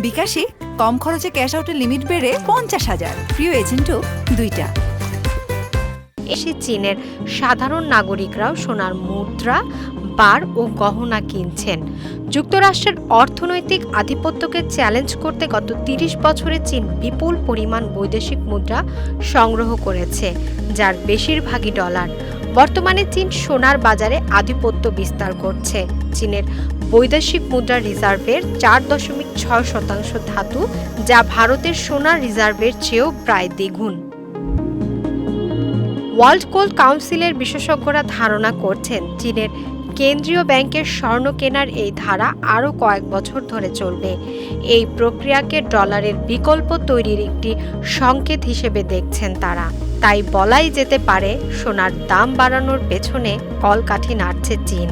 বিকাশে কম খরচে ক্যাশ আউটের লিমিট বেড়ে 50,000, প্রিয় এজেন্টও 2টা। চীনের সাধারণ নাগরিকরাও সোনার মুদ্রা, বার ও গহনা কিনছেন। যুক্তরাষ্ট্রের অর্থনৈতিক আধিপত্যকে চ্যালেঞ্জ করতে গত 30 বছরে চীন বিপুল পরিমাণ বৈদেশিক মুদ্রা সংগ্রহ করেছে, যার বেশিরভাগই ডলার। বর্তমানে চীন সোনার বাজারে আধিপত্য বিস্তার করছে। চীনের বৈদেশিক মুদ্রা রিজার্ভের 4.6% ধাতু, যা ভারতের সোনার রিজার্ভের চেয়েও প্রায় দ্বিগুণ। ওয়ার্ল্ড গোল্ড কাউন্সিলের বিশেষজ্ঞরা ধারণা করছেন চীনের কেন্দ্রীয় ব্যাংকের স্বর্ণ কেনার এই ধারা আরও কয়েক বছর ধরে চলবে। এই প্রক্রিয়াকে ডলারের বিকল্প তৈরির একটি সংকেত হিসেবে দেখছেন তারা। তাই বলাই যেতে পারে সোনার দাম বাড়ানোর পেছনে কলকাঠি নাড়ছে চীন।